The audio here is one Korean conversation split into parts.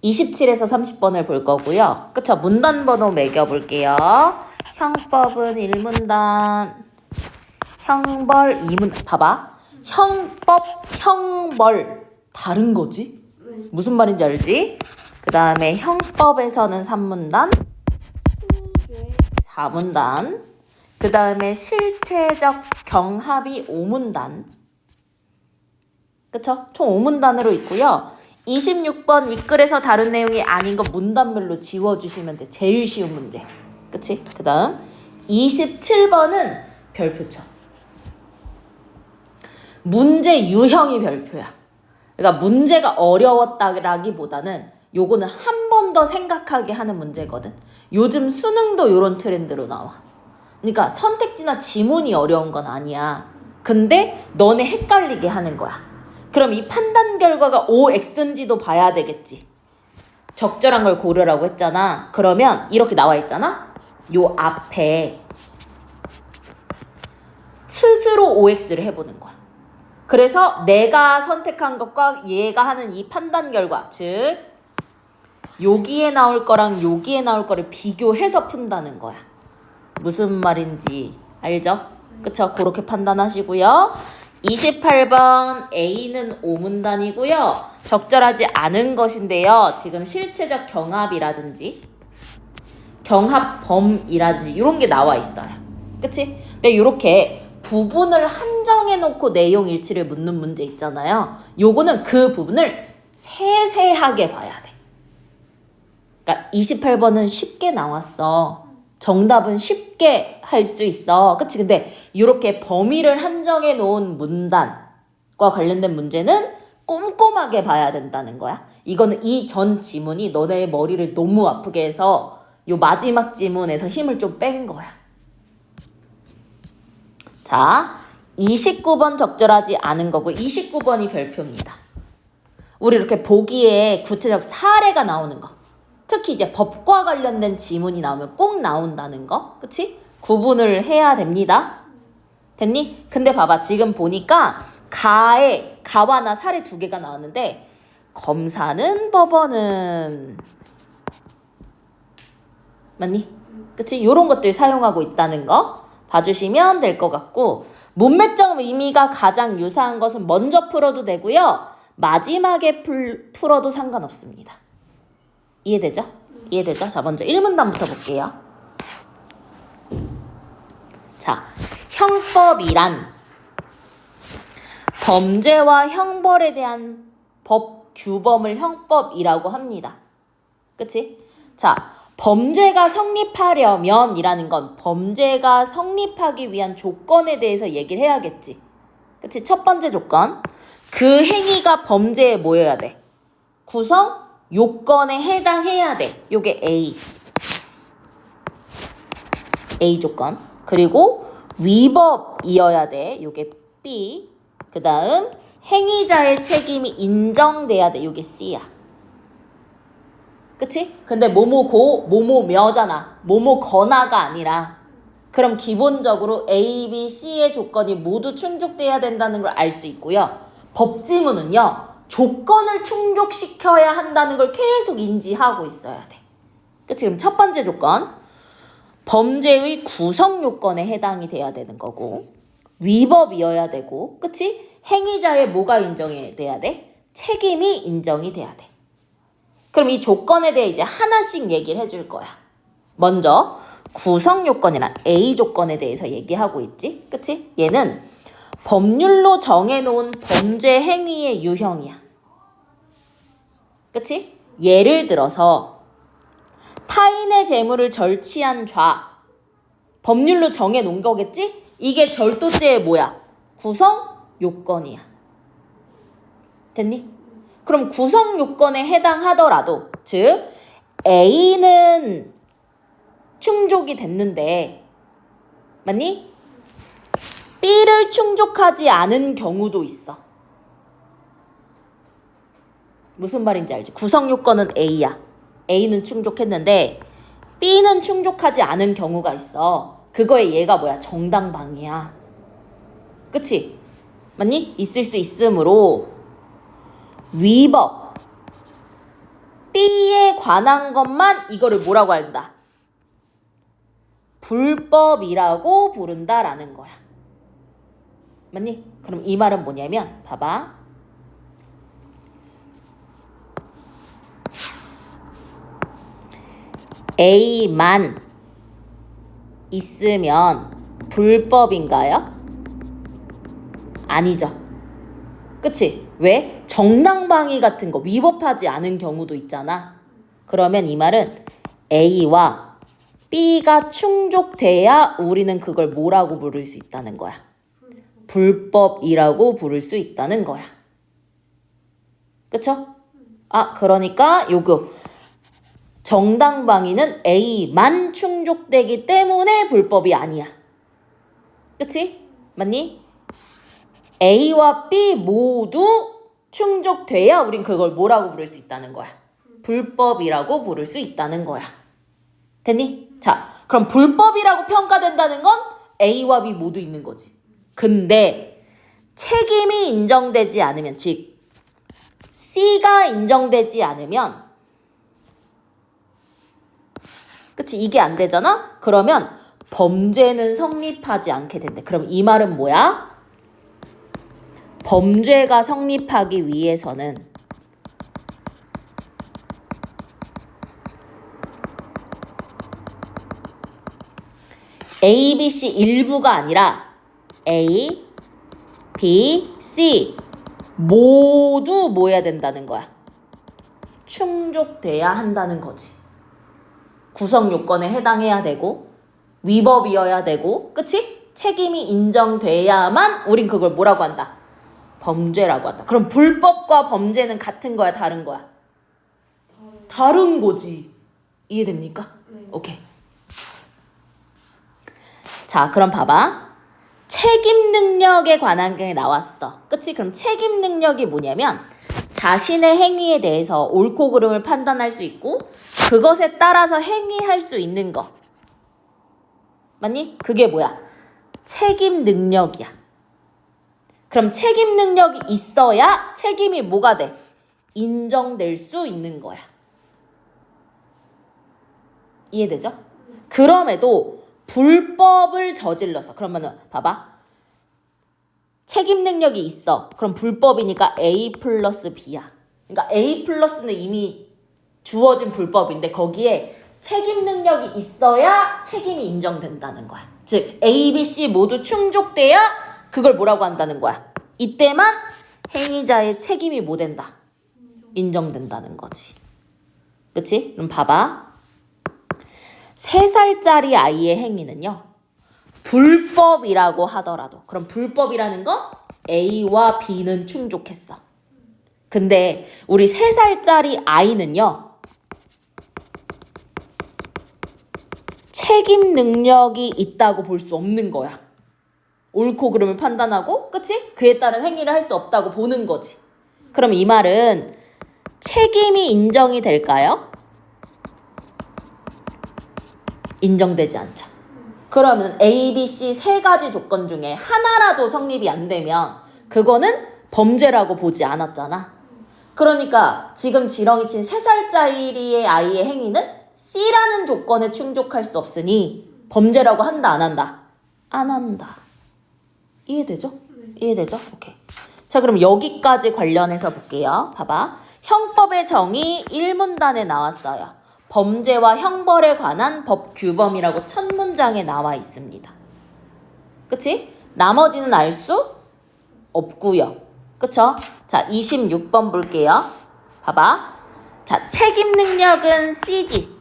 27에서 30번을 볼 거고요. 그쵸? 문단번호 매겨볼게요. 형법은 1문단, 형벌 2문단. 봐봐. 형법, 형벌 다른 거지? 무슨 말인지 알지? 그 다음에 형법에서는 3문단, 4문단, 그 다음에 실체적 경합이 5문단. 그쵸? 총 5문단으로 있고요. 26번 윗글에서 다른 내용이 아닌 거 문단별로 지워주시면 돼. 제일 쉬운 문제. 그치? 그 다음 27번은 별표쳐. 문제 유형이 별표야. 그러니까 문제가 어려웠다라기보다는 요거는 한 번 더 생각하게 하는 문제거든. 요즘 수능도 요런 트렌드로 나와. 그러니까 선택지나 지문이 어려운 건 아니야. 근데 너네 헷갈리게 하는 거야. 그럼 이 판단 결과가 OX인지도 봐야 되겠지. 적절한 걸 고르라고 했잖아. 그러면 이렇게 나와 있잖아. 요 앞에 스스로 OX를 해보는 거야. 그래서 내가 선택한 것과 얘가 하는 이 판단 결과, 즉 여기에 나올 거랑 여기에 나올 거를 비교해서 푼다는 거야. 무슨 말인지 알죠? 그쵸? 그렇게 판단하시고요. 28번 A는 5문단이고요. 적절하지 않은 것인데요. 지금 실체적 경합이라든지 경합범이라든지 이런 게 나와 있어요. 그치? 근데 이렇게 부분을 한정해 놓고 내용 일치를 묻는 문제 있잖아요. 요거는 그 부분을 세세하게 봐야 돼. 그러니까 28번은 쉽게 나왔어. 정답은 쉽게 할 수 있어. 그치? 근데 이렇게 범위를 한정해 놓은 문단과 관련된 문제는 꼼꼼하게 봐야 된다는 거야. 이거는 이 전 지문이 너네의 머리를 너무 아프게 해서 요 마지막 지문에서 힘을 좀 뺀 거야. 자, 29번 적절하지 않은 거고 29번이 별표입니다. 우리 이렇게 보기에 구체적 사례가 나오는 거. 특히 이제 법과 관련된 지문이 나오면 꼭 나온다는 거. 그치? 구분을 해야 됩니다. 됐니? 근데 봐봐. 지금 보니까 가와 나 사례 2개가 나왔는데 검사는 법원은 맞니? 그치? 요런 것들 사용하고 있다는 거 봐주시면 될 것 같고 문맥적 의미가 가장 유사한 것은 먼저 풀어도 되고요. 마지막에 풀어도 상관없습니다. 이해되죠? 이해되죠? 자, 먼저 1문단부터 볼게요. 자, 형법이란 범죄와 형벌에 대한 법 규범을 형법이라고 합니다. 그치? 자, 범죄가 성립하려면 이라는 건 범죄가 성립하기 위한 조건에 대해서 얘기를 해야겠지. 그치? 첫 번째 조건. 그 행위가 범죄에 뭐여야 돼? 구성 요건에 해당해야 돼. 요게 A 조건. 그리고 위법이어야 돼. 요게 B. 그 다음 행위자의 책임이 인정돼야 돼. 요게 C야. 그치? 근데 뭐뭐고 뭐뭐며잖아. 뭐뭐거나가 아니라 그럼 기본적으로 A, B, C의 조건이 모두 충족돼야 된다는 걸 알 수 있고요. 법지문은요. 조건을 충족시켜야 한다는 걸 계속 인지하고 있어야 돼. 그치? 그럼 첫 번째 조건. 범죄의 구성 요건에 해당이 돼야 되는 거고 위법이어야 되고 그치? 행위자의 뭐가 인정이 돼야 돼? 책임이 인정이 돼야 돼. 그럼 이 조건에 대해 이제 하나씩 얘기를 해줄 거야. 먼저 구성 요건이란 A 조건에 대해서 얘기하고 있지? 그치? 얘는 법률로 정해놓은 범죄 행위의 유형이야. 그치? 예를 들어서 타인의 재물을 절취한 죄 법률로 정해놓은 거겠지? 이게 절도죄의 뭐야? 구성 요건이야. 됐니? 그럼 구성 요건에 해당하더라도 즉 A는 충족이 됐는데 맞니? B를 충족하지 않은 경우도 있어. 무슨 말인지 알지? 구성 요건은 A야. A는 충족했는데 B는 충족하지 않은 경우가 있어. 그거에 얘가 뭐야? 정당방위야. 그치? 맞니? 있을 수 있으므로 위법 B에 관한 것만 이거를 뭐라고 한다? 불법이라고 부른다라는 거야. 맞니? 그럼 이 말은 뭐냐면 봐봐. A만 있으면 불법인가요? 아니죠. 그치? 왜? 정당방위 같은 거 위법하지 않은 경우도 있잖아. 그러면 이 말은 A와 B가 충족돼야 우리는 그걸 뭐라고 부를 수 있다는 거야? 불법이라고 부를 수 있다는 거야. 그쵸? 아, 그러니까 요거 정당방위는 A만 충족되기 때문에 불법이 아니야. 그치? 맞니? A와 B 모두 충족돼야 우린 그걸 뭐라고 부를 수 있다는 거야? 불법이라고 부를 수 있다는 거야. 됐니? 자, 그럼 불법이라고 평가된다는 건 A와 B 모두 있는 거지. 근데 책임이 인정되지 않으면, 즉 C가 인정되지 않으면, 그치? 이게 안 되잖아? 그러면 범죄는 성립하지 않게 된대. 그럼 이 말은 뭐야? 범죄가 성립하기 위해서는 A, B, C 일부가 아니라 A, B, C 모두 뭐 해야 된다는 거야? 충족돼야 한다는 거지. 구성 요건에 해당해야 되고 위법이어야 되고, 그치? 책임이 인정돼야만 우린 그걸 뭐라고 한다? 범죄라고 한다. 그럼 불법과 범죄는 같은 거야, 다른 거야? 다른 거지. 이해됩니까? 네. 오케이. 자, 그럼 봐봐. 책임 능력에 관한 게 나왔어. 그치? 그럼 책임 능력이 뭐냐면 자신의 행위에 대해서 옳고 그름을 판단할 수 있고 그것에 따라서 행위할 수 있는 거. 맞니? 그게 뭐야? 책임 능력이야. 그럼 책임 능력이 있어야 책임이 뭐가 돼? 인정될 수 있는 거야. 이해되죠? 그럼에도 불법을 저질러서, 그러면은 봐봐. 책임 능력이 있어. 그럼 불법이니까 A 플러스 B야. 그러니까 A 플러스는 이미 주어진 불법인데 거기에 책임 능력이 있어야 책임이 인정된다는 거야. 즉 A, B, C 모두 충족돼야 그걸 뭐라고 한다는 거야. 이때만 행위자의 책임이 뭐 된다? 인정된다는 거지. 그치? 그럼 봐봐. 3살짜리 아이의 행위는요. 불법이라고 하더라도, 그럼 불법이라는 건 A와 B는 충족했어. 근데 우리 3살짜리 아이는요. 책임 능력이 있다고 볼 수 없는 거야. 옳고 그름을 판단하고, 그치? 그에 따른 행위를 할 수 없다고 보는 거지. 그럼 이 말은 책임이 인정이 될까요? 인정되지 않죠. 그러면 A, B, C 3가지 조건 중에 하나라도 성립이 안 되면 그거는 범죄라고 보지 않았잖아. 그러니까 지금 지렁이 친 3살짜리의 아이의 행위는 C라는 조건에 충족할 수 없으니 범죄라고 한다, 안 한다? 안 한다. 이해되죠? 이해되죠? 오케이. 자, 그럼 여기까지 관련해서 볼게요. 봐봐. 형법의 정의 1문단에 나왔어요. 범죄와 형벌에 관한 법 규범이라고 첫 문장에 나와 있습니다. 그치? 나머지는 알 수 없고요. 그쵸? 자, 26번 볼게요. 봐봐. 자, 책임 능력은 C지.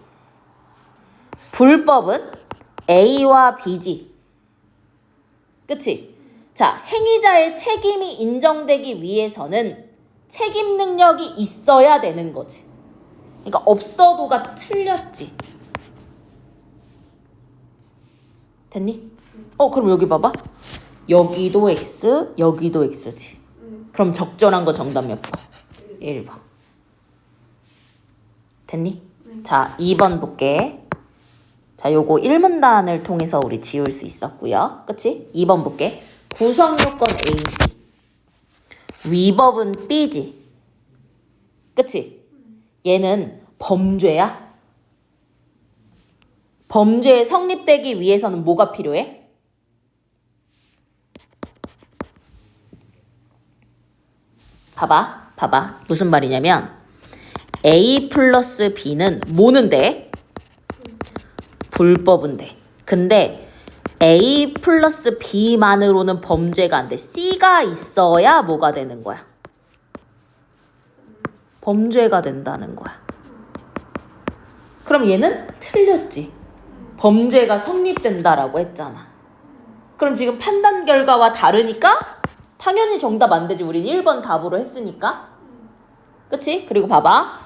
불법은 A와 B지. 그치? 자, 행위자의 책임이 인정되기 위해서는 책임 능력이 있어야 되는 거지. 그러니까 없어도가 틀렸지. 됐니? 그럼 여기 봐봐. 여기도 X, 여기도 X지. 그럼 적절한 거 정답 몇 번? 1번. 됐니? 자, 2번 볼게. 자, 요거 1문단을 통해서 우리 지울 수 있었고요. 그치? 2번 볼게. 구성 요건 A지. 위법은 B지. 그치? 얘는 범죄야? 범죄에 성립되기 위해서는 뭐가 필요해? 봐봐. 무슨 말이냐면 A 플러스 B는 뭐는데? 불법인데. 근데 A 플러스 B만으로는 범죄가 안 돼. C가 있어야 뭐가 되는 거야? 범죄가 된다는 거야. 그럼 얘는 틀렸지. 범죄가 성립된다라고 했잖아. 그럼 지금 판단 결과와 다르니까 당연히 정답 안 되지. 우린 1번 답으로 했으니까. 그치? 그리고 봐봐.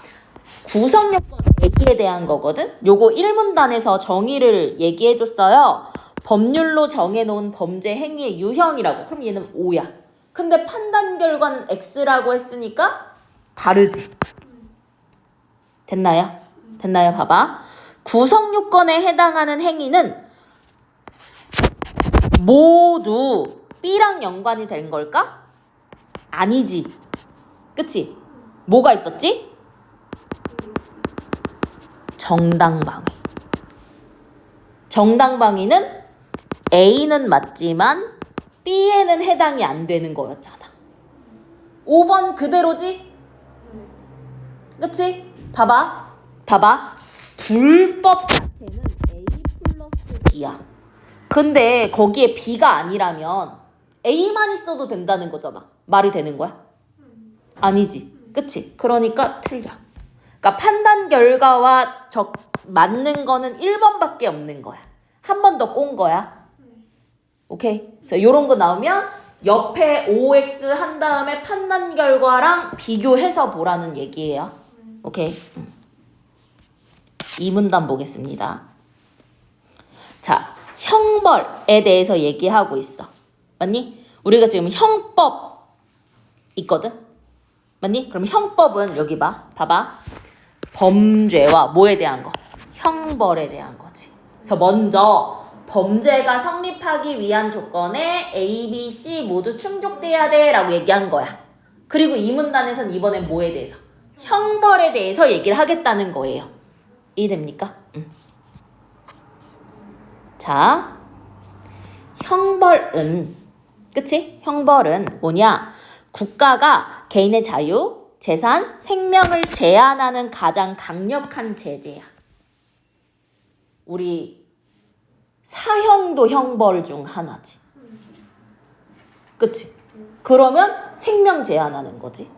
구성요건 A에 대한 거거든. 요거 1문단에서 정의를 얘기해줬어요. 법률로 정해놓은 범죄 행위의 유형이라고. 그럼 얘는 O야. 근데 판단 결과는 X라고 했으니까 다르지. 됐나요? 봐봐. 구성요건에 해당하는 행위는 모두 B랑 연관이 된 걸까? 아니지. 그치? 뭐가 있었지? 정당방위. 정당방위는 A는 맞지만 B에는 해당이 안 되는 거였잖아. 5번 그대로지? 그치? 봐봐. 불법 자체는 A 플러스 B야. 근데 거기에 B가 아니라면 A만 있어도 된다는 거잖아. 말이 되는 거야? 아니지. 그치? 그러니까 틀려. 그러니까 판단 결과와 맞는 거는 1번밖에 없는 거야. 한 번 더 꼰 거야. 오케이? 그래서 요런 거 나오면 옆에 OX 한 다음에 판단 결과랑 비교해서 보라는 얘기예요. 오케이? 2문단 보겠습니다. 자, 형벌에 대해서 얘기하고 있어. 맞니? 우리가 지금 형법 있거든? 맞니? 그럼 형법은 여기 봐봐. 범죄와 뭐에 대한 거? 형벌에 대한 거지. 그래서 먼저 범죄가 성립하기 위한 조건에 A, B, C 모두 충족돼야 돼 라고 얘기한 거야. 그리고 이 문단에선 이번엔 뭐에 대해서? 형벌에 대해서 얘기를 하겠다는 거예요. 이해됩니까? 자, 형벌은, 그치? 형벌은 뭐냐? 국가가 개인의 자유, 재산, 생명을 제한하는 가장 강력한 제재야. 우리 사형도 형벌 중 하나지. 그치? 그러면 생명 제한하는 거지.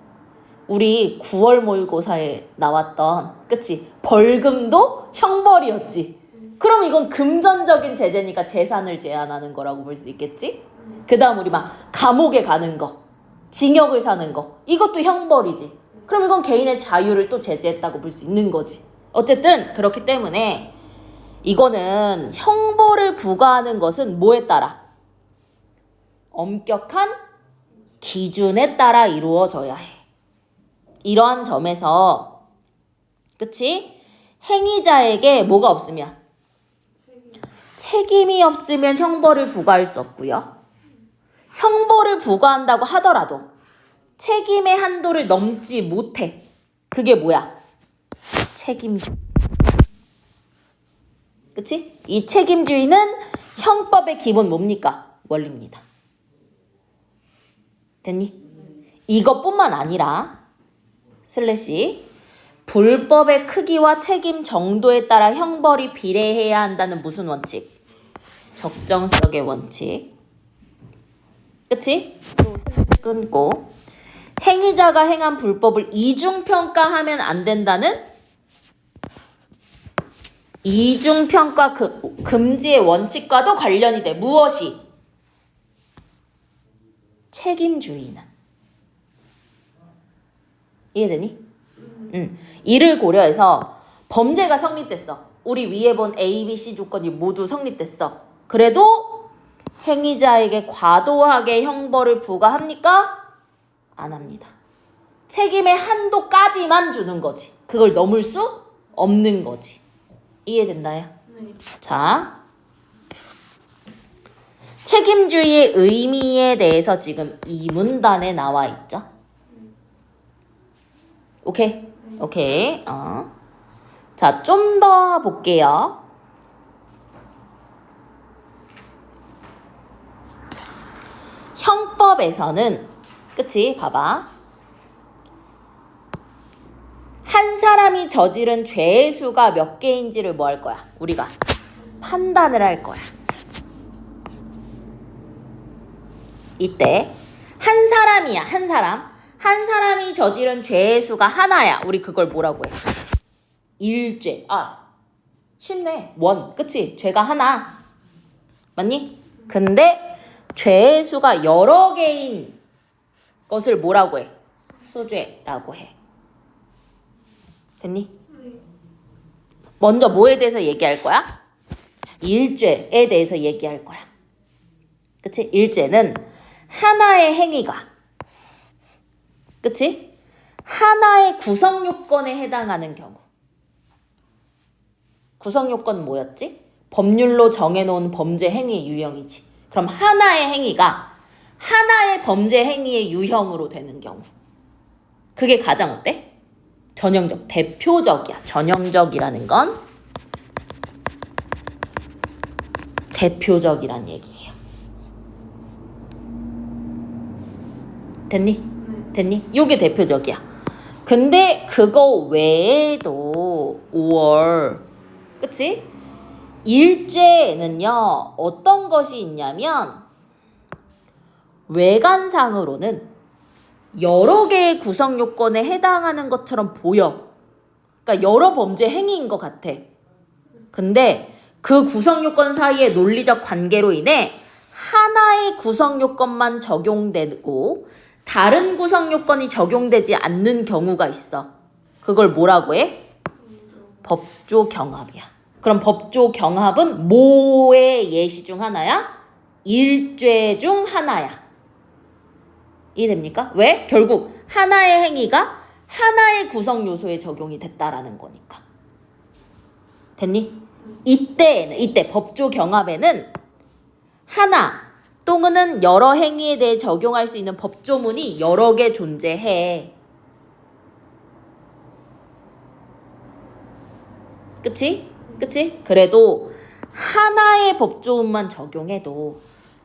우리 9월 모의고사에 나왔던, 그치? 벌금도 형벌이었지. 그럼 이건 금전적인 제재니까 재산을 제한하는 거라고 볼 수 있겠지? 그 다음 우리 막 감옥에 가는 거, 징역을 사는 거, 이것도 형벌이지. 그럼 이건 개인의 자유를 또 제재했다고 볼 수 있는 거지. 어쨌든 그렇기 때문에 이거는 형벌을 부과하는 것은 뭐에 따라? 엄격한 기준에 따라 이루어져야 해. 이러한 점에서, 그치? 행위자에게 뭐가 없으면? 책임이 없으면 형벌을 부과할 수 없고요. 형벌을 부과한다고 하더라도 책임의 한도를 넘지 못해. 그게 뭐야? 책임주의. 그치? 이 책임주의는 형법의 기본 뭡니까? 원리입니다. 됐니? 이것뿐만 아니라 불법의 크기와 책임 정도에 따라 형벌이 비례해야 한다는 무슨 원칙? 적정성의 원칙. 그치? 끊고 행위자가 행한 불법을 이중평가하면 안 된다는 이중평가 금지의 원칙과도 관련이 돼. 무엇이? 책임주의는. 이해되니? 이를 고려해서 범죄가 성립됐어. 우리 위에 본 A, B, C 조건이 모두 성립됐어. 그래도 행위자에게 과도하게 형벌을 부과합니까? 안 합니다. 책임의 한도까지만 주는 거지. 그걸 넘을 수 없는 거지. 이해된다요? 네. 자, 책임주의의 의미에 대해서 지금 이 문단에 나와 있죠. 오케이? 오케이. 자, 좀 더 볼게요. 형법에서는, 그치? 봐봐. 한 사람이 저지른 죄의 수가 몇 개인지를 뭐 할 거야? 우리가 판단을 할 거야. 이때 한 사람이야, 한 사람. 한 사람이 저지른 죄의 수가 하나야. 우리 그걸 뭐라고 해? 일죄. 아, 쉽네. 원. 그치? 죄가 하나. 맞니? 근데 죄의 수가 여러 개인 것을 뭐라고 해? 수죄라고 해. 됐니? 먼저 뭐에 대해서 얘기할 거야? 일죄에 대해서 얘기할 거야. 그치? 일죄는 하나의 행위가, 그치? 하나의 구성요건에 해당하는 경우. 구성요건 뭐였지? 법률로 정해놓은 범죄 행위 유형이지. 그럼 하나의 행위가 하나의 범죄 행위의 유형으로 되는 경우. 그게 가장 어때? 전형적, 대표적이야. 전형적이라는 건 대표적이란 얘기예요. 됐니? 됐니? 요게 대표적이야. 근데 그거 외에도 5월, 그치? 일죄에는요, 어떤 것이 있냐면 외관상으로는 여러 개의 구성 요건에 해당하는 것처럼 보여. 그러니까 여러 범죄 행위인 것 같아. 근데 그 구성 요건 사이의 논리적 관계로 인해 하나의 구성 요건만 적용되고 다른 구성 요건이 적용되지 않는 경우가 있어. 그걸 뭐라고 해? 법조 경합이야. 그럼 법조 경합은 뭐의 예시 중 하나야? 일죄 중 하나야. 이해됩니까? 왜? 결국 하나의 행위가 하나의 구성 요소에 적용이 됐다라는 거니까. 됐니? 이때 법조 경합에는 하나 또는 여러 행위에 대해 적용할 수 있는 법조문이 여러 개 존재해. 그치? 그치? 그래도 하나의 법조문만 적용해도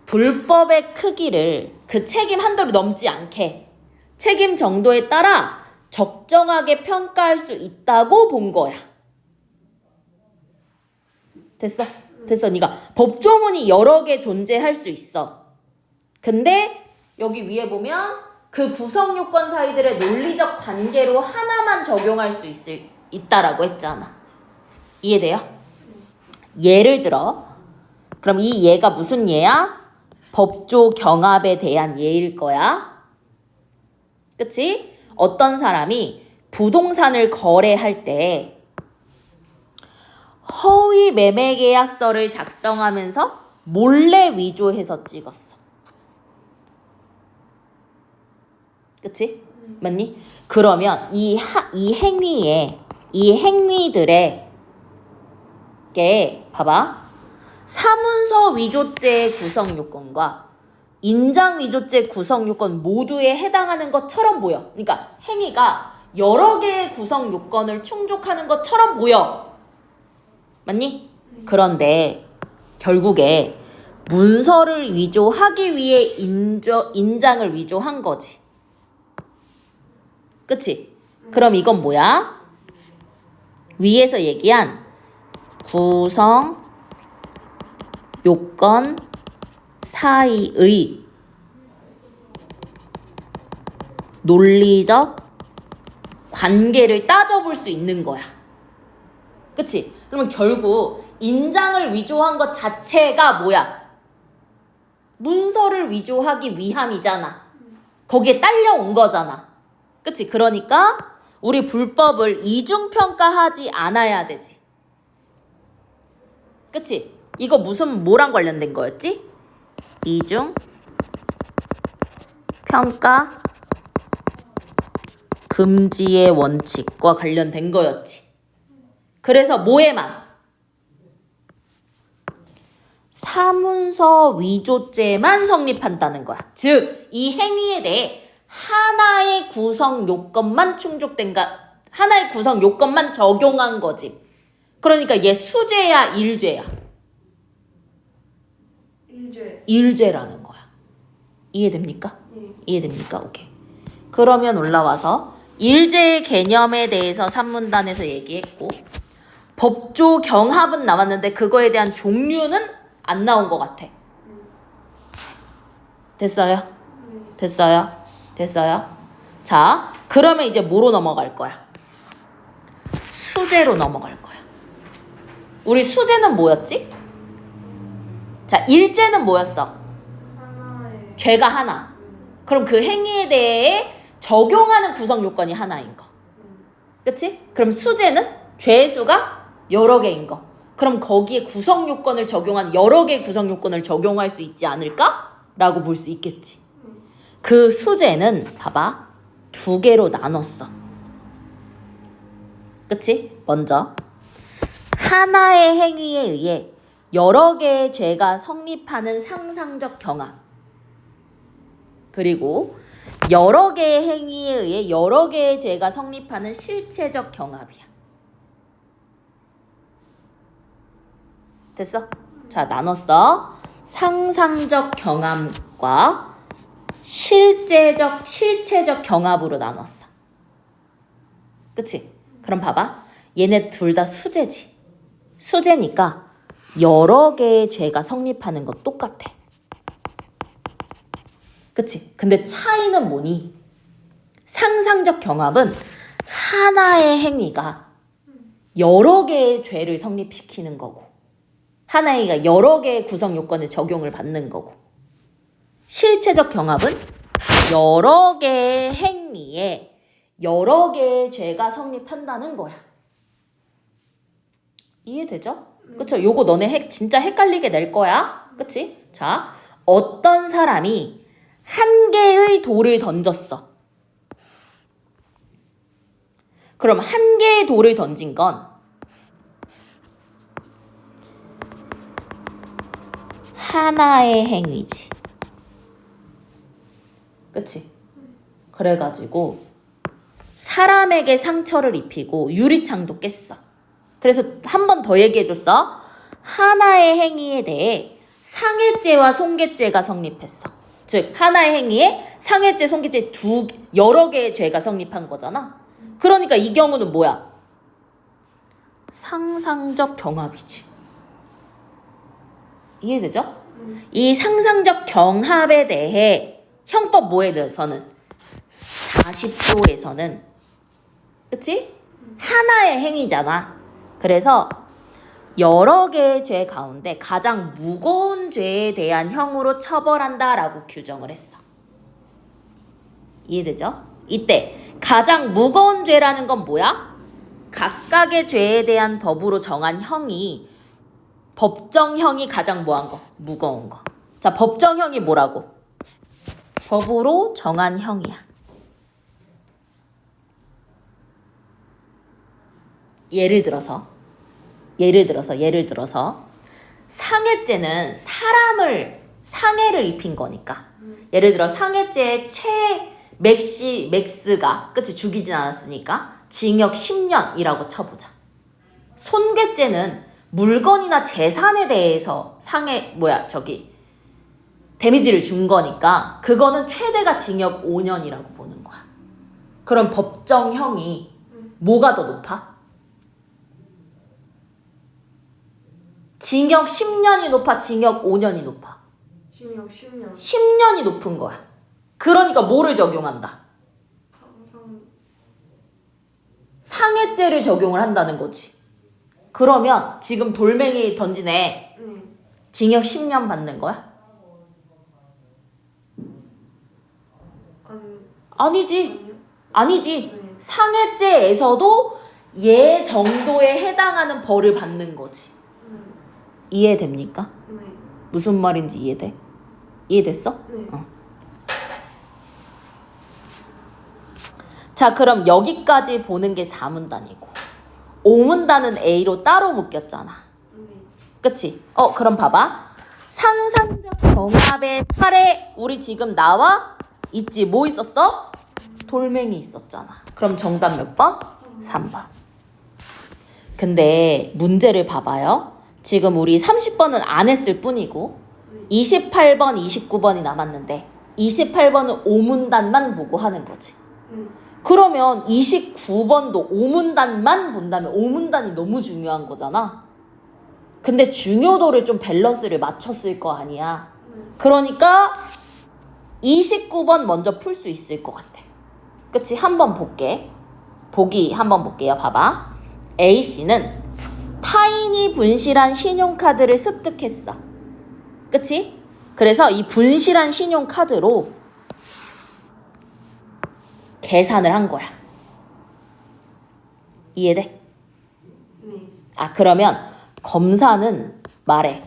불법의 크기를 그 책임 한도를 넘지 않게 책임 정도에 따라 적정하게 평가할 수 있다고 본 거야. 됐어? 됐어. 네가 법조문이 여러 개 존재할 수 있어. 근데 여기 위에 보면 그 구성 요건 사이들의 논리적 관계로 하나만 적용할 수 있다라고 했잖아. 이해돼요? 예를 들어, 그럼 이 예가 무슨 예야? 법조 경합에 대한 예일 거야. 그치? 어떤 사람이 부동산을 거래할 때 허위 매매 계약서를 작성하면서 몰래 위조해서 찍었어. 그치? 맞니? 그러면 이 행위들의 봐봐. 사문서 위조죄의 구성 요건과 인장 위조죄 구성 요건 모두에 해당하는 것처럼 보여. 그러니까 행위가 여러 개의 구성 요건을 충족하는 것처럼 보여. 맞니? 그런데 결국에 문서를 위조하기 위해 인장을 위조한 거지. 그치? 그럼 이건 뭐야? 위에서 얘기한 구성 요건 사이의 논리적 관계를 따져볼 수 있는 거야. 그치? 그러면 결국 인장을 위조한 것 자체가 뭐야? 문서를 위조하기 위함이잖아. 거기에 딸려온 거잖아. 그치? 그러니까 우리 불법을 이중평가하지 않아야 되지. 그치? 이거 뭐랑 관련된 거였지? 이중평가 금지의 원칙과 관련된 거였지. 그래서 뭐에만? 사문서 위조죄만 성립한다는 거야. 즉, 이 행위에 대해 하나의 구성 요건만 적용한 거지. 그러니까 얘 수죄야, 일죄야? 일죄라는 거야. 이해됩니까? 이해됩니까? 오케이. 그러면 올라와서 일죄의 개념에 대해서 산문단에서 얘기했고 법조 경합은 나왔는데 그거에 대한 종류는 안 나온 것 같아. 됐어요? 됐어요? 됐어요? 자, 그러면 이제 뭐로 넘어갈 거야? 수죄로 넘어갈 거야. 우리 수죄는 뭐였지? 자, 일죄는 뭐였어? 죄가 하나. 그럼 그 행위에 대해 적용하는 구성 요건이 하나인 거. 그치? 그럼 수죄는 죄의 수가 여러 개인 거. 그럼 거기에 구성 요건을 적용한 여러 개의 구성 요건을 적용할 수 있지 않을까? 라고 볼 수 있겠지. 그 수죄는 봐봐. 두 개로 나눴어. 그치? 먼저 하나의 행위에 의해 여러 개의 죄가 성립하는 상상적 경합. 그리고 여러 개의 행위에 의해 여러 개의 죄가 성립하는 실체적 경합이야. 됐어? 자, 나눴어. 상상적 경합과 실체적 경합으로 나눴어. 그치? 그럼 봐봐. 얘네 둘 다 수죄지. 수죄니까 여러 개의 죄가 성립하는 건 똑같아. 그치? 근데 차이는 뭐니? 상상적 경합은 하나의 행위가 여러 개의 죄를 성립시키는 거고 하나의 행위가 여러 개의 구성 요건에 적용을 받는 거고 실체적 경합은 여러 개의 행위에 여러 개의 죄가 성립한다는 거야. 이해되죠? 그쵸? 요거 너네 진짜 헷갈리게 낼 거야. 그치? 자, 어떤 사람이 한 개의 돌을 던졌어. 그럼 한 개의 돌을 던진 건 하나의 행위지. 그치? 그래가지고 사람에게 상처를 입히고 유리창도 깼어. 그래서 한 번 더 얘기해줬어. 하나의 행위에 대해 상해죄와 손괴죄가 성립했어. 즉 하나의 행위에 상해죄, 손괴죄 여러 개의 죄가 성립한 거잖아. 그러니까 이 경우는 뭐야? 상상적 경합이지. 이해되죠? 이 상상적 경합에 대해 형법 뭐에 대해서는 40조에서는 그치? 하나의 행위잖아. 그래서 여러 개의 죄 가운데 가장 무거운 죄에 대한 형으로 처벌한다라고 규정을 했어. 이해되죠? 이때 가장 무거운 죄라는 건 뭐야? 각각의 죄에 대한 법으로 정한 형이 법정형이 가장 뭐한 거? 무거운 거. 자, 법정형이 뭐라고? 법으로 정한 형이야. 예를 들어서 상해죄는 상해를 입힌 거니까. 예를 들어 상해죄의 맥스가 그치 죽이진 않았으니까 징역 10년이라고 쳐보자. 손괴죄는 물건이나 재산에 대해서 데미지를 준 거니까 그거는 최대가 징역 5년이라고 보는 거야. 그럼 법정형이 뭐가 더 높아? 징역 10년이 높아? 징역 5년이 높아? 징역 10년. 10년이 높은 거야. 그러니까 뭐를 적용한다? 상해죄를 적용을 한다는 거지. 그러면 지금 돌멩이 던진 애 징역 10년 받는 거야? 아니지. 상해죄에서도 얘 정도에 해당하는 벌을 받는 거지. 이해됩니까? 네. 무슨 말인지 이해돼? 이해됐어? 네. 자, 그럼 여기까지 보는 게 4문단이고 5문단은 A로 따로 묶였잖아. 네. 그치? 그럼 봐봐. 상상적 경합의 팔에 우리 지금 나와 있지? 뭐 있었어? 돌멩이 있었잖아. 그럼 정답 몇 번? 3번. 근데 문제를 봐봐요. 지금 우리 30번은 안 했을 뿐이고 28번, 29번이 남았는데 28번은 오문단만 보고 하는 거지. 그러면 29번도 오문단만 본다면 오문단이 너무 중요한 거잖아. 근데 중요도를 좀 밸런스를 맞췄을 거 아니야. 그러니까 29번 먼저 풀 수 있을 것 같아. 그치? 한번 볼게. 보기 한번 볼게요. 봐봐. A씨는 타인이 분실한 신용카드를 습득했어. 그치? 그래서 이 분실한 신용카드로 계산을 한 거야. 이해돼? 그러면 검사는 말해.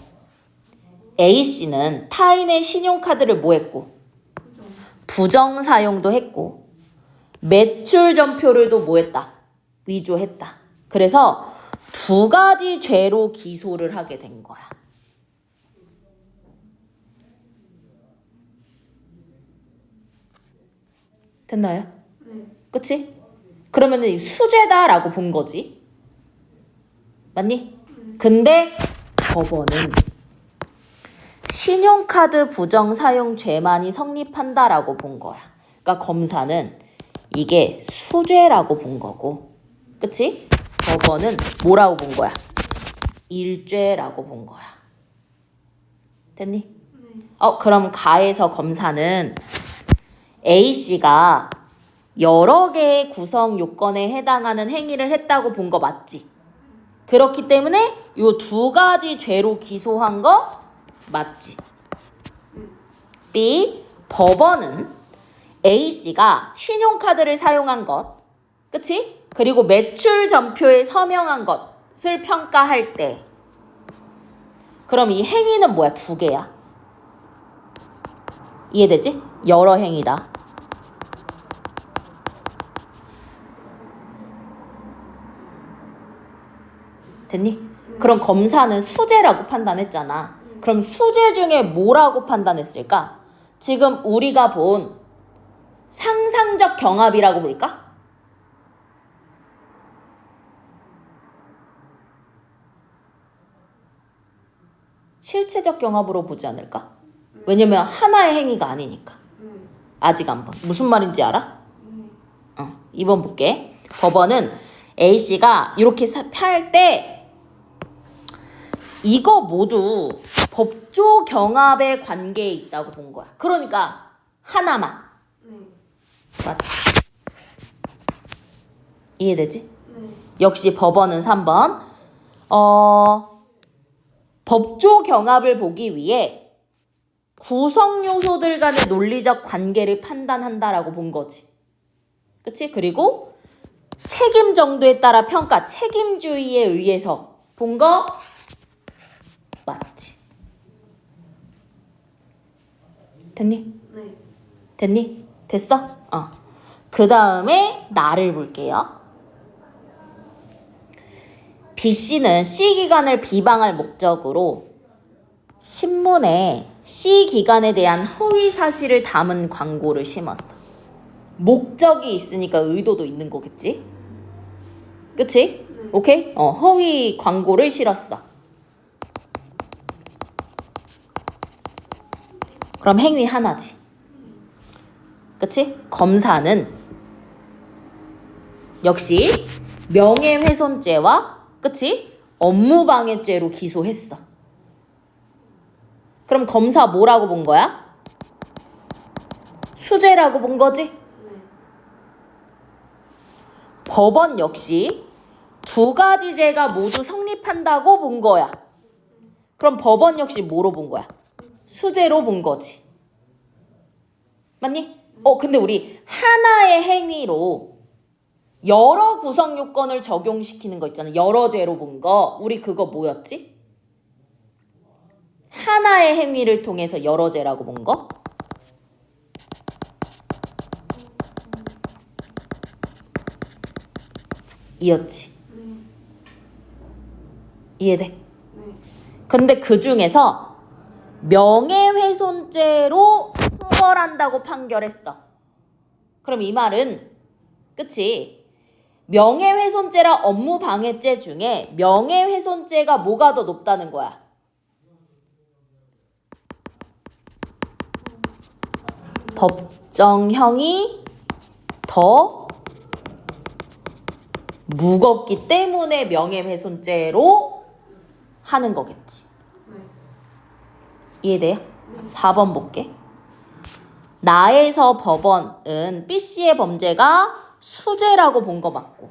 A씨는 타인의 신용카드를 뭐 했고? 부정 사용도 했고 매출 전표를도 뭐 했다? 위조했다. 그래서 두 가지 죄로 기소를 하게 된 거야. 됐나요? 그치? 그러면은 수죄다라고 본 거지. 맞니? 근데 법원은 신용카드 부정 사용 죄만이 성립한다라고 본 거야. 그러니까 검사는 이게 수죄라고 본 거고, 그치? 법원은 뭐라고 본 거야? 일죄라고 본 거야. 됐니? 그럼 가에서 검사는 A씨가 여러 개의 구성 요건에 해당하는 행위를 했다고 본 거 맞지? 그렇기 때문에 요 두 가지 죄로 기소한 거 맞지? B. 법원은 A씨가 신용카드를 사용한 것, 그치? 그리고 매출 전표에 서명한 것을 평가할 때 그럼 이 행위는 뭐야? 두 개야. 이해되지? 여러 행위다. 됐니? 그럼 검사는 수재라고 판단했잖아. 그럼 수재 중에 뭐라고 판단했을까? 지금 우리가 본 상상적 경합이라고 볼까? 실체적 경합으로 보지 않을까? 왜냐면 하나의 행위가 아니니까. 아직 안 봐. 무슨 말인지 알아? 2번 볼게. 법원은 A씨가 이렇게 팔 때 이거 모두 법조 경합의 관계에 있다고 본 거야. 그러니까 하나만. 맞지? 이해되지? 역시 법원은 3번. 법조 경합을 보기 위해 구성 요소들 간의 논리적 관계를 판단한다라고 본 거지. 그치? 그리고 책임 정도에 따라 평가, 책임주의에 의해서 본 거 맞지? 됐니? 네. 됐니? 됐어? 그 다음에 나를 볼게요. B씨는 C기관을 비방할 목적으로 신문에 C기관에 대한 허위 사실을 담은 광고를 심었어. 목적이 있으니까 의도도 있는 거겠지? 그치? 오케이? 허위 광고를 실었어. 그럼 행위 하나지. 그치? 검사는 역시 명예훼손죄와 그치? 업무방해죄로 기소했어. 그럼 검사 뭐라고 본 거야? 수재라고 본 거지? 법원 역시 두 가지 죄가 모두 성립한다고 본 거야. 그럼 법원 역시 뭐로 본 거야? 수재로 본 거지. 맞니? 근데 우리 하나의 행위로 여러 구성 요건을 적용시키는 거 있잖아. 여러 죄로 본 거. 우리 그거 뭐였지? 하나의 행위를 통해서 여러 죄라고 본 거? 이었지. 이해돼? 근데 그 중에서 명예훼손죄로 처벌한다고 판결했어. 그럼 이 말은 그치? 명예훼손죄랑 업무방해죄 중에 명예훼손죄가 뭐가 더 높다는 거야? 법정형이 더 무겁기 때문에 명예훼손죄로 하는 거겠지. 이해돼요? 4번 볼게. 나에서 법원은 B씨의 범죄가 수죄라고 본 거 맞고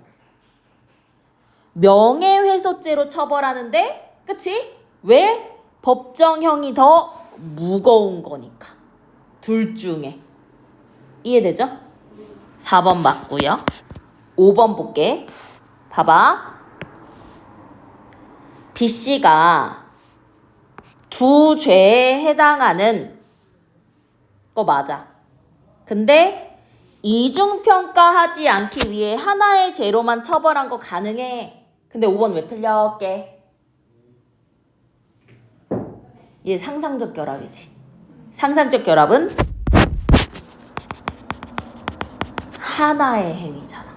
명예훼손죄로 처벌하는데 그치? 왜? 법정형이 더 무거운 거니까. 둘 중에. 이해되죠? 4번 맞고요. 5번 볼게. 봐봐. B씨가 두 죄에 해당하는 거 맞아. 근데 이중평가하지 않기 위해 하나의 죄로만 처벌한 거 가능해. 근데 5번 왜 틀렸게? 얘 상상적 결합이지. 상상적 결합은 하나의 행위잖아.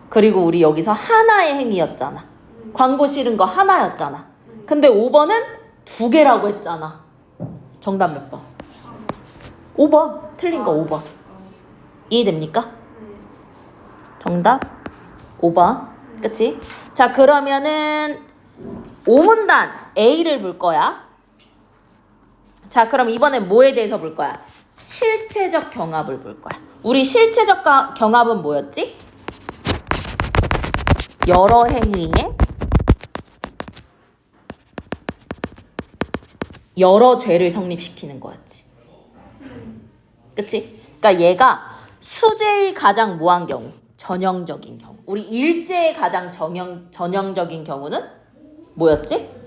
그리고 우리 여기서 하나의 행위였잖아. 광고 싫은 거 하나였잖아. 근데 5번은 두 개라고 했잖아. 정답 몇 번? 5번. 틀린 거 5번. 이해됩니까? 정답 5번. 그치? 자, 그러면은 5문단 A를 볼 거야. 자, 그럼 이번엔 뭐에 대해서 볼 거야? 실체적 경합을 볼 거야. 우리 실체적 경합은 뭐였지? 여러 행위에 여러 죄를 성립시키는 거였지. 그치? 그러니까 얘가 수재의 가장 뭐한 경우? 전형적인 경우. 우리 일제의 가장 전형적인 경우는 뭐였지?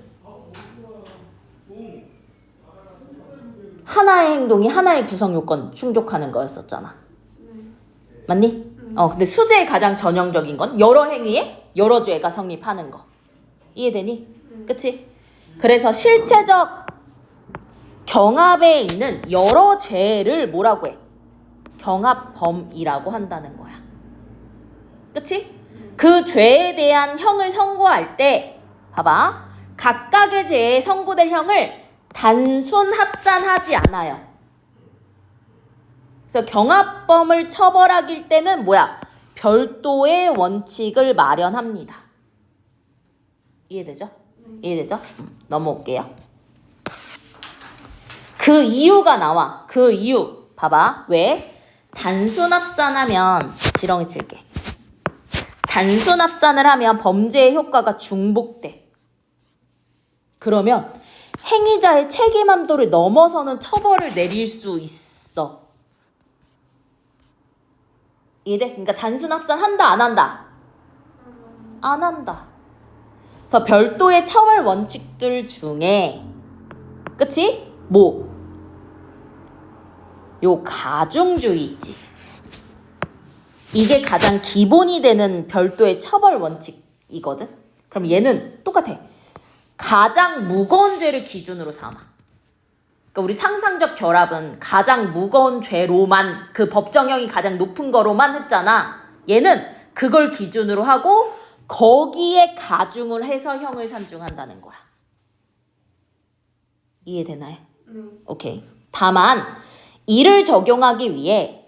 하나의 행동이 하나의 구성 요건 충족하는 거였었잖아. 맞니? 근데 수재의 가장 전형적인 건 여러 행위에 여러 죄가 성립하는 거. 이해되니? 그치? 그래서 실체적 경합에 있는 여러 죄를 뭐라고 해? 경합범이라고 한다는 거야. 그치? 그 죄에 대한 형을 선고할 때 봐봐. 각각의 죄에 선고될 형을 단순 합산하지 않아요. 그래서 경합범을 처벌하길 때는 뭐야? 별도의 원칙을 마련합니다. 이해되죠? 이해되죠? 넘어올게요. 그 이유가 나와. 그 이유. 봐봐. 왜? 단순 합산하면 지렁이 칠게. 단순 합산을 하면 범죄의 효과가 중복돼. 그러면 행위자의 책임 함도를 넘어서는 처벌을 내릴 수 있어. 이해돼? 그러니까 단순 합산 한다 안 한다? 안 한다. 그래서 별도의 처벌 원칙들 중에 그치? 뭐? 요 가중주의 있지. 이게 가장 기본이 되는 별도의 처벌 원칙이거든. 그럼 얘는 똑같아. 가장 무거운 죄를 기준으로 삼아. 그러니까 우리 상상적 결합은 가장 무거운 죄로만 그 법정형이 가장 높은 거로만 했잖아. 얘는 그걸 기준으로 하고 거기에 가중을 해서 형을 산중한다는 거야. 이해되나요? 오케이. 다만 이를 적용하기 위해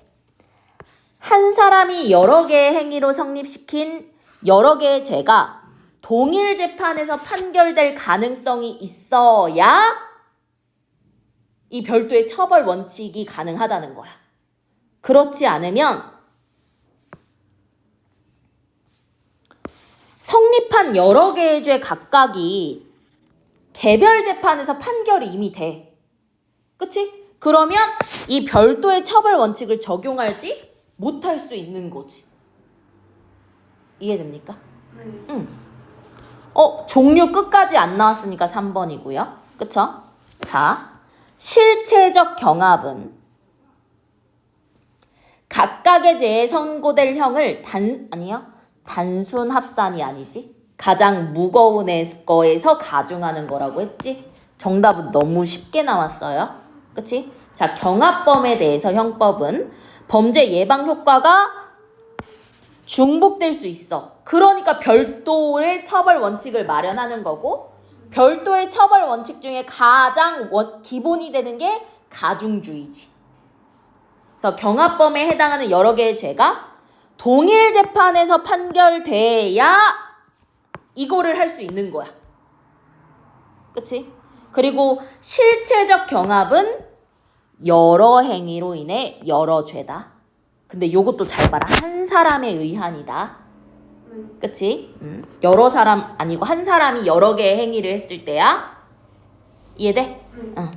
한 사람이 여러 개의 행위로 성립시킨 여러 개의 죄가 동일 재판에서 판결될 가능성이 있어야 이 별도의 처벌 원칙이 가능하다는 거야. 그렇지 않으면 성립한 여러 개의 죄 각각이 개별 재판에서 판결이 이미 돼. 그치? 그러면 이 별도의 처벌 원칙을 적용할지 못할 수 있는 거지. 이해됩니까? 응. 종류 끝까지 안 나왔으니까 3번이고요. 그쵸? 자, 실체적 경합은 각각의 죄에 선고될 형을 단순 합산이 아니지. 가장 무거운 거에서 가중하는 거라고 했지. 정답은 너무 쉽게 나왔어요. 그치? 자, 경합범에 대해서 형법은 범죄 예방 효과가 중복될 수 있어. 그러니까 별도의 처벌 원칙을 마련하는 거고 별도의 처벌 원칙 중에 가장 기본이 되는 게 가중주의지. 그래서 경합범에 해당하는 여러 개의 죄가 동일 재판에서 판결돼야 이거를 할 수 있는 거야. 그치? 그리고 실체적 경합은 여러 행위로 인해 여러 죄다. 근데 요것도 잘 봐라. 한 사람에 의한이다. 그치? 여러 사람 아니고 한 사람이 여러 개의 행위를 했을 때야. 이해돼? 응.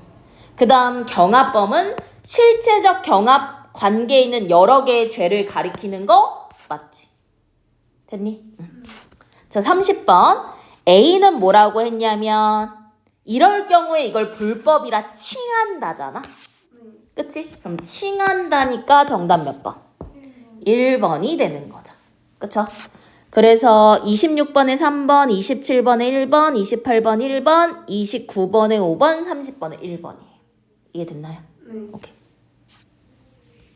그 다음 경합범은 실체적 경합 관계에 있는 여러 개의 죄를 가리키는 거 맞지? 됐니? 응. 자, 30번. A는 뭐라고 했냐면 이럴 경우에 이걸 불법이라 칭한다잖아. 그치? 그럼 칭한다니까 정답 몇 번? 1번이 되는 거죠. 그쵸? 그래서 26번에 3번, 27번에 1번, 28번 1번, 29번에 5번, 30번에 1번이에요. 이해됐나요? 오케이.